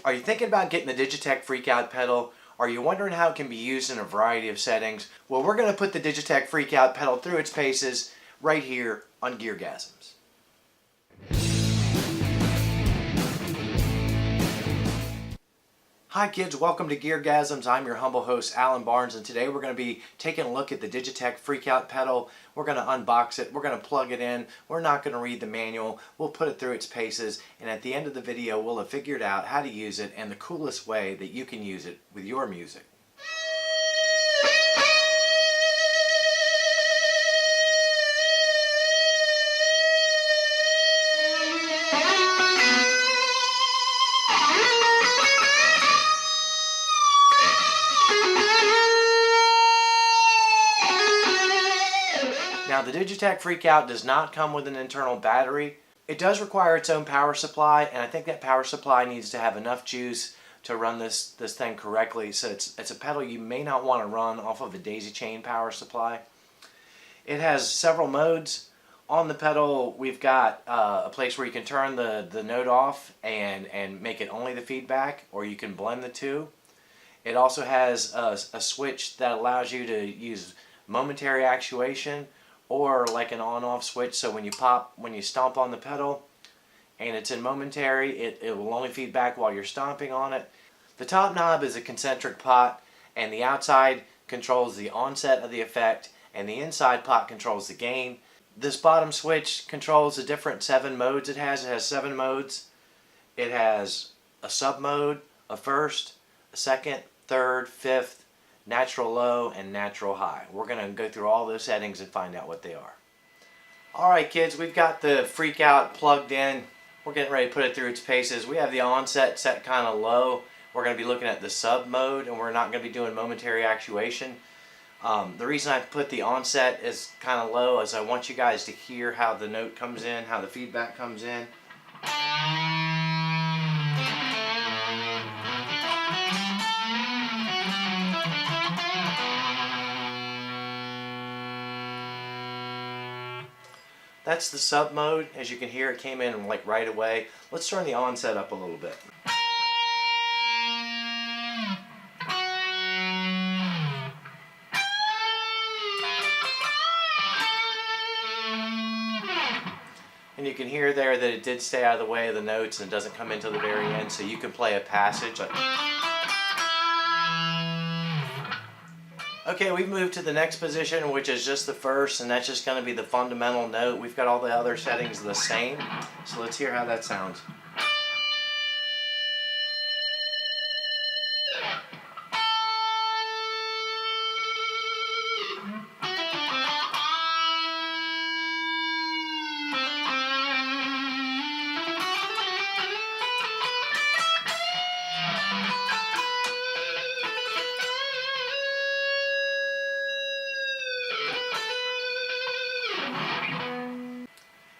Are you thinking about getting the Digitech Freq Out pedal? Are you wondering how it can be used in a variety of settings? Well, we're going to put the Digitech Freq Out pedal through its paces right here on GearGasms. Hi kids, welcome to GearGasms. I'm your humble host Alan Barnes, and today we're going to be taking a look at the Digitech Freq Out pedal. We're going to unbox it, we're going to plug it in, we're not going to read the manual, we'll put it through its paces, and at the end of the video we'll have figured out how to use it and the coolest way that you can use it with your music. Now the Digitech Freq Out does not come with an internal battery. It does require its own power supply, and I think that power supply needs to have enough juice to run this thing correctly. So it's a pedal you may not want to run off of a daisy chain power supply. It has several modes. On the pedal we've got a place where you can turn the note off and make it only the feedback, or you can blend the two. It also has a switch that allows you to use momentary actuation, or like an on-off switch, so when you stomp on the pedal and it's in momentary, it will only feed back while you're stomping on it. The top knob is a concentric pot, and the outside controls the onset of the effect, and the inside pot controls the gain. This bottom switch controls the different 7 modes it has. It has 7 modes. It has a sub mode, a first, a second, third, fifth, natural low, and natural high. We're going to go through all those settings and find out what they are. Alright kids, we've got the Freq Out plugged in. We're getting ready to put it through its paces. We have the onset set kind of low. We're going to be looking at the sub mode, and we're not going to be doing momentary actuation. The reason I put the onset as kind of low is I want you guys to hear how the note comes in, how the feedback comes in. That's the sub mode. As you can hear, it came in like right away. Let's turn the onset up a little bit. And you can hear there that it did stay out of the way of the notes and it doesn't come in till the very end, so you can play a passage like. Okay, we've moved to the next position, which is just the first, and that's just going to be the fundamental note. We've got all the other settings the same, so let's hear how that sounds.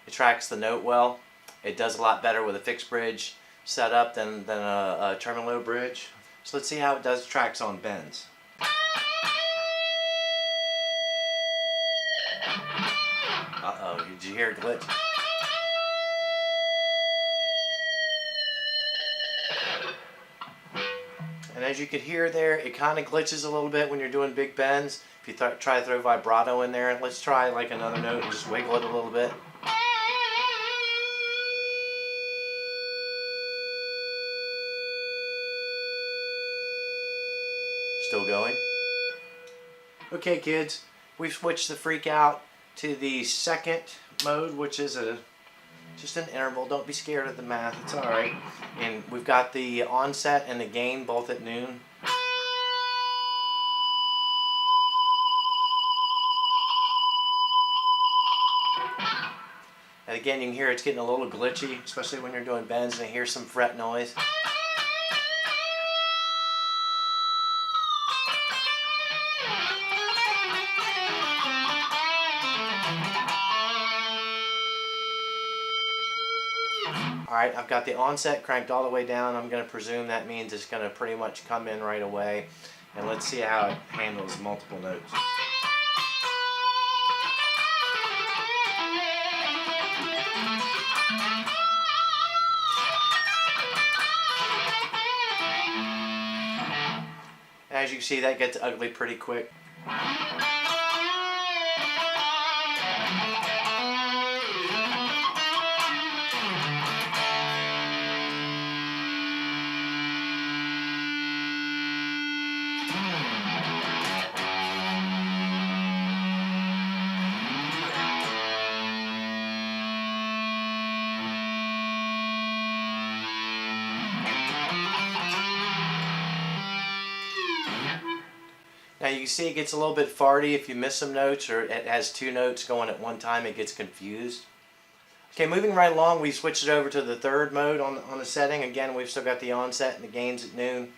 It tracks the note well. It does a lot better with a fixed bridge setup than a tremolo bridge. So let's see how it does tracks on bends. Uh-oh, did you hear a glitch? And as you could hear there, it kind of glitches a little bit when you're doing big bends. If you try to throw vibrato in there, let's try like another note and just wiggle it a little bit. Still going? Okay kids, we've switched the Freq Out to the second mode, which is just an interval. Don't be scared of the math, it's alright. And we've got the onset and the gain both at noon. And again, you can hear it's getting a little glitchy, especially when you're doing bends and you hear some fret noise. Alright, I've got the onset cranked all the way down. I'm going to presume that means it's going to pretty much come in right away. And let's see how it handles multiple notes. as you see, that gets ugly pretty quick. Now you can see it gets a little bit farty if you miss some notes, or it has two notes going at one time, it gets confused. Okay, moving right along, we switched it over to the third mode on the setting. Again, we've still got the onset and the gains at noon.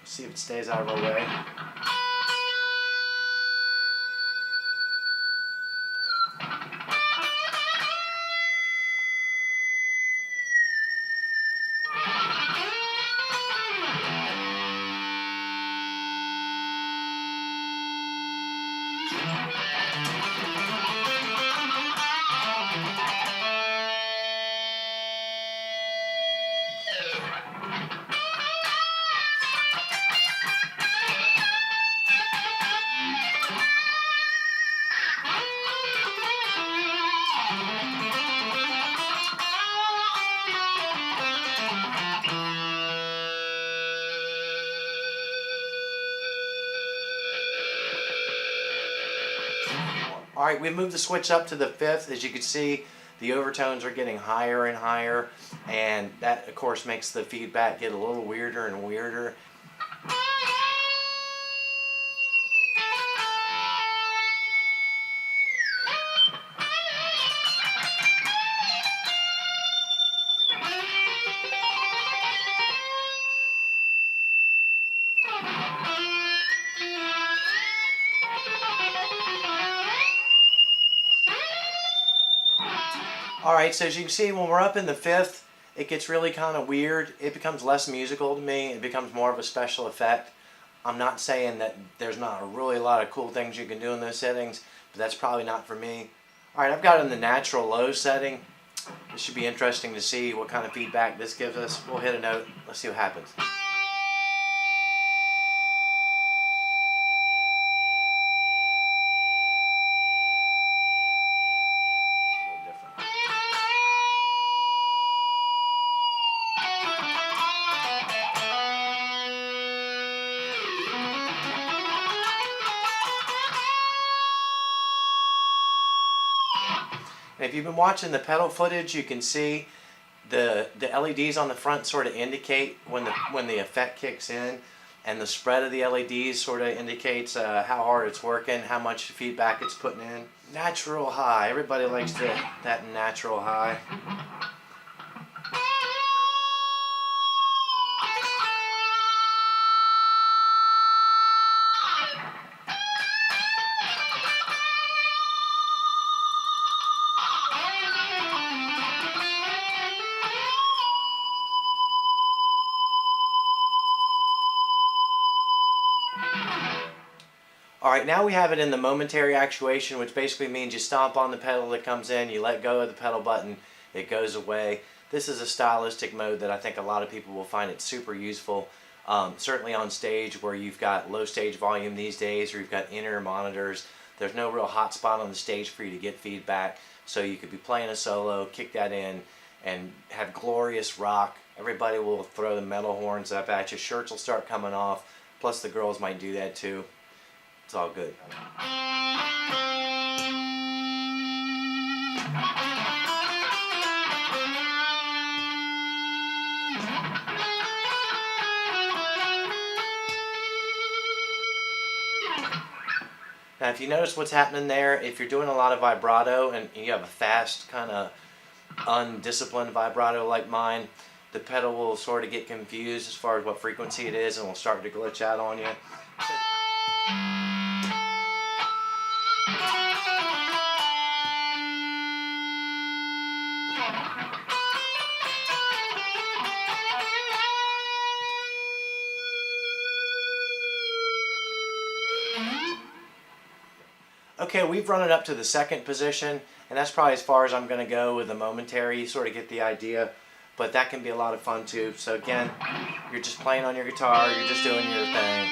Let's see if it stays out of our way. Alright, we've moved the switch up to the fifth. As you can see, the overtones are getting higher and higher, and that of course makes the feedback get a little weirder and weirder. Alright, so as you can see, when we're up in the fifth, it gets really kind of weird. It becomes less musical to me. It becomes more of a special effect. I'm not saying that there's not really a lot of cool things you can do in those settings, but that's probably not for me. Alright, I've got it in the natural low setting. This should be interesting to see what kind of feedback this gives us. We'll hit a note. Let's see what happens. If you've been watching the pedal footage, you can see the LEDs on the front sort of indicate when the effect kicks in, and the spread of the LEDs sort of indicates how hard it's working, how much feedback it's putting in. Natural high. Everybody likes that natural high. Alright, now we have it in the momentary actuation, which basically means you stomp on the pedal that comes in, you let go of the pedal button, it goes away. This is a stylistic mode that I think a lot of people will find it super useful. Certainly on stage where you've got low stage volume these days, or you've got in-ear monitors, there's no real hot spot on the stage for you to get feedback. So you could be playing a solo, kick that in, and have glorious rock. Everybody will throw the metal horns up at you, shirts will start coming off, plus the girls might do that too. It's all good. Now if you notice what's happening there, if you're doing a lot of vibrato and you have a fast kind of undisciplined vibrato like mine, the pedal will sort of get confused as far as what frequency it is and will start to glitch out on you. Okay, we've run it up to the second position, and that's probably as far as I'm going to go with the momentary. You sort of get the idea, but that can be a lot of fun too. So again, you're just playing on your guitar, you're just doing your thing.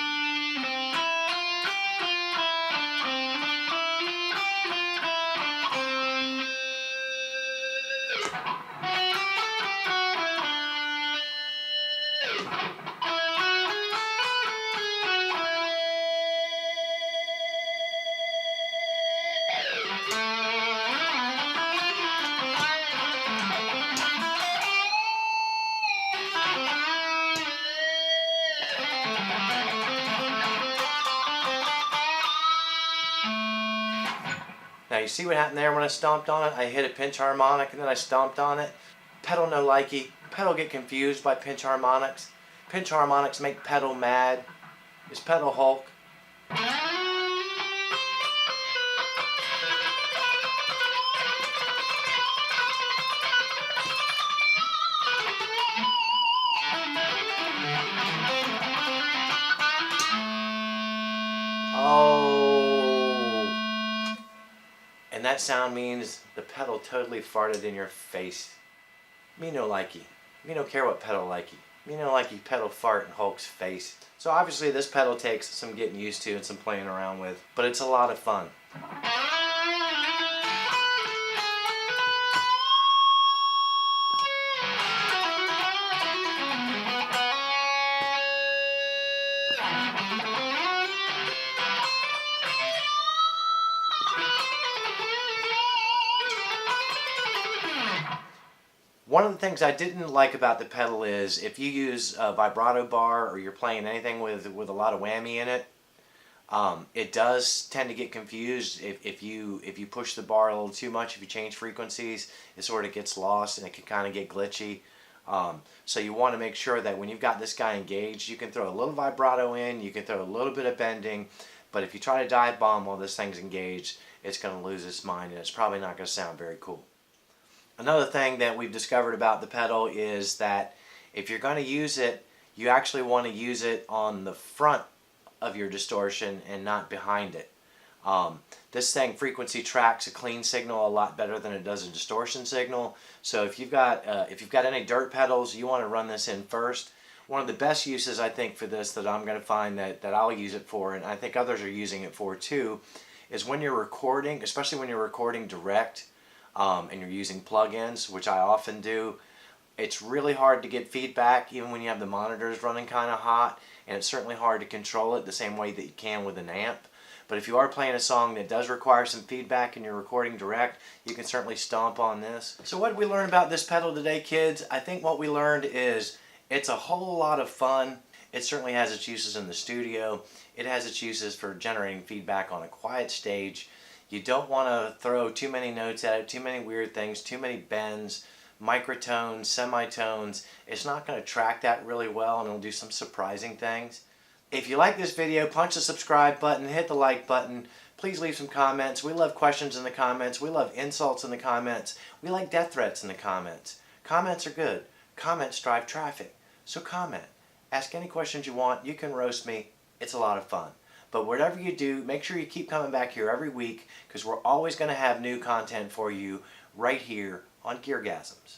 Now you see what happened there when I stomped on it? I hit a pinch harmonic and then I stomped on it. Pedal no likey. Pedal get confused by pinch harmonics. Pinch harmonics make pedal mad. Is pedal Hulk? Oh. And that sound means the pedal totally farted in your face. Me no likey. Me no care what pedal likey. Me no likey pedal fart in Hulk's face. So obviously this pedal takes some getting used to and some playing around with, but it's a lot of fun. One of the things I didn't like about the pedal is if you use a vibrato bar or you're playing anything with a lot of whammy in it, it does tend to get confused if you push the bar a little too much. If you change frequencies, it sort of gets lost and it can kind of get glitchy. So you want to make sure that when you've got this guy engaged, you can throw a little vibrato in, you can throw a little bit of bending, but if you try to dive bomb while this thing's engaged, it's going to lose its mind and it's probably not going to sound very cool. Another thing that we've discovered about the pedal is that if you're going to use it, you actually want to use it on the front of your distortion and not behind it. This thing frequency tracks a clean signal a lot better than it does a distortion signal. So if you've got any dirt pedals, you want to run this in first. One of the best uses I think for this that I'm going to find that I'll use it for, and I think others are using it for too, is when you're recording, especially when you're recording direct. And you're using plugins, which I often do. It's really hard to get feedback even when you have the monitors running kind of hot, and it's certainly hard to control it the same way that you can with an amp. But if you are playing a song that does require some feedback and you're recording direct, you can certainly stomp on this. So what did we learn about this pedal today, kids? I think what we learned is it's a whole lot of fun. It certainly has its uses in the studio. It has its uses for generating feedback on a quiet stage. You don't want to throw too many notes at it, too many weird things, too many bends, microtones, semitones. It's not going to track that really well, and it'll do some surprising things. If you like this video, punch the subscribe button, hit the like button. Please leave some comments. We love questions in the comments. We love insults in the comments. We like death threats in the comments. Comments are good. Comments drive traffic. So comment. Ask any questions you want. You can roast me. It's a lot of fun. But whatever you do, make sure you keep coming back here every week because we're always going to have new content for you right here on GearGasms.